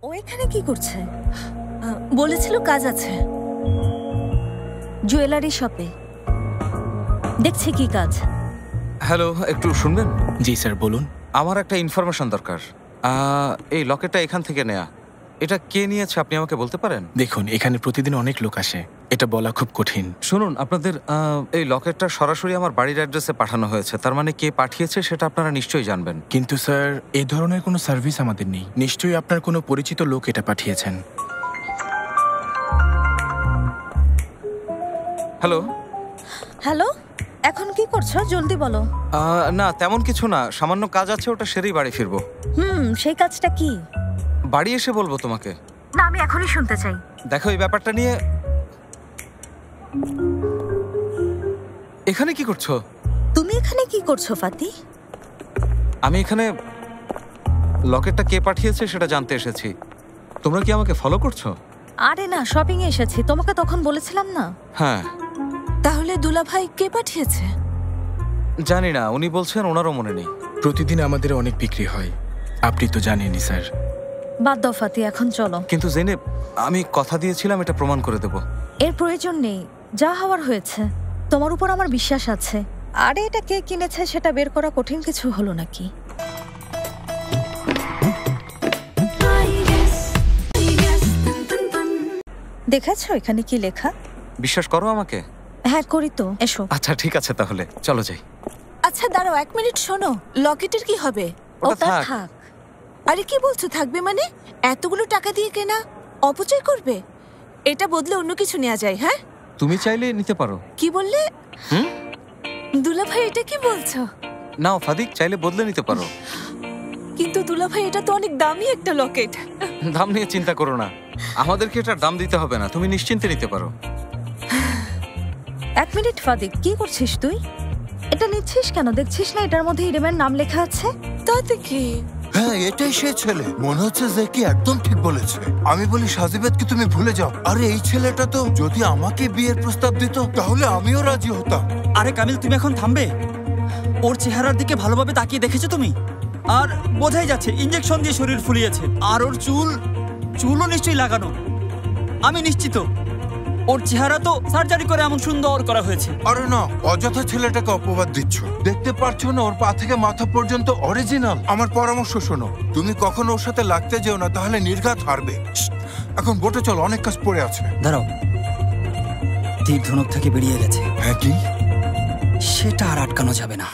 ও এখানে কি করছে? বলেছিল কাজ আছে জুয়েলারি শপে। দেখছি কি কাজ। হ্যালো, একটু শুনবেন? জি স্যার, বলুন। আমার একটা ইনফরমেশন দরকার। এই লকেটটা এখান থেকে নেয়া, এটা কে নিয়েছে আপনি আমাকে বলতে পারেন? দেখুন, এখানে প্রতিদিন অনেক লোক আসে, এটা বলা খুব কঠিন। শুনুন, আপনাদের এই লকেটটা সরাসরি আমার বাড়ির অ্যাড্রেসে পাঠানো হয়েছে, তার মানে কে পাঠিয়েছে সেটা আপনারা নিশ্চয়ই জানবেন। কিন্তু স্যার, এই ধরনের কোনো সার্ভিস আমাদের নেই। নিশ্চয়ই আপনার কোনো পরিচিত লোক এটা পাঠিয়েছেন। হ্যালো হ্যালো, এখন কি করছো? জলদি বলো। না, তেমন কিছু না, সামান্য কাজ আছে, ওটা সেরেই বাড়ি ফিরবো। সেই কাজটা কি? বাড়ি এসে বলবো তোমাকে। না, আমি এখনই শুনতে চাই। দেখো, এই ব্যাপারটা নিয়ে এখানে কি করছো? তুমি এখানে কি করছো ফাতি? আমি এখানে লকেটটা কে পাঠিয়েছে সেটা জানতে এসেছি। তোমরা কি আমাকে ফলো করছো? আরে না, শপিং এ এসেছি, তোমাকে তখন বলেছিলাম না? হ্যাঁ। তাহলে দুলাভাই কে পাঠিয়েছে? জানি না, উনি বলছেন ওনারও মনে নেই। প্রতিদিন আমাদের অনেক বিক্রি হয়, আপনি তো জানেনই স্যার। বাদ দাও ফাতি, এখন চলো। কিন্তু জেনেব, আমি কথা দিয়েছিলাম এটা প্রমাণ করে দেব। এর প্রয়োজন নেই, যা হওয়ার হয়েছে। তোমার উপর আমার বিশ্বাস আছে। আরে এটা কে কিনেছে সেটা বের করা কঠিন কিছু হলো নাকি? দেখেছো এখানে কি লেখা? বিশ্বাস করো আমাকে? হ্যাঁ করি তো, এসো। আচ্ছা ঠিক আছে, তাহলে চলো যাই। আচ্ছা দাঁড়াও, 1 মিনিট শোনো। লকেটের কি হবে? ওটা থাক। থাক। আরে কি বলছো থাকবে মানে? এতগুলো টাকা দিয়ে কেনা, অপচয় করবে? এটা বদলে অন্য কিছু নেওয়া যায়। হ্যাঁ, তুমি চাইলে নিতে পারো। কি বললে? হুম, দুলাভাই এটা কি বলছো? নাও ফাদিক, চাইলে বদলে নিতে পারো। কিন্তু দুলাভাই এটা তো অনেক দামি একটা লকেট। দাম নিয়ে চিন্তা করো না, আমাদেরকে এটার দাম দিতে হবে না, তুমি নিশ্চিন্তে নিতে পারো। 1 মিনিট ফাদিক, কি করছিস তুই? এটা নিচ্ছিস কেন? দেখছিস না এটার মধ্যে ইরেমের নাম লেখা আছে? তাতে কি? হ্যাঁ, এটাই সে ছেলে। মনে হচ্ছে যে কি একদম ঠিক বলেছে। আমি বলি সাজিবেদকে তুমি ভুলে যাও। আরে এই ছেলেটা তো যদি আমাকে বিয়ের প্রস্তাব দিত তাহলে আমিও রাজি হতাম। আরে কামিল, তুমি এখন থামবে? ওর চেহারার দিকে ভালোভাবে তাকিয়ে দেখেছো তুমি? আর বোঝাই যাচ্ছে ইঞ্জেকশন দিয়ে শরীর ফুলিয়েছে। আর ওর চুলও নিশ্চয়ই লাগানো। আমি নিশ্চিত ওর চেহারা তো সার্জারি করে এমন সুন্দর করা হয়েছে। আরে না, অযথা ছেলেটাকে অপবাদ দিচ্ছ। দেখতে পারছো না ওর পা থেকে মাথা পর্যন্ত অরিজিনাল। আমার পরামর্শ শোনো, তুমি কখনো ওর সাথে লাগতে যেও না, তাহলে নির্ঘাত হারবে। এখন বোটে চলো, অনেক কাজ পড়ে আছে। দাঁড়াও, তীর ধনুক থেকে বেরিয়ে গেছে। হ্যাঁ, কি? সেটা আর আটকানো যাবে না।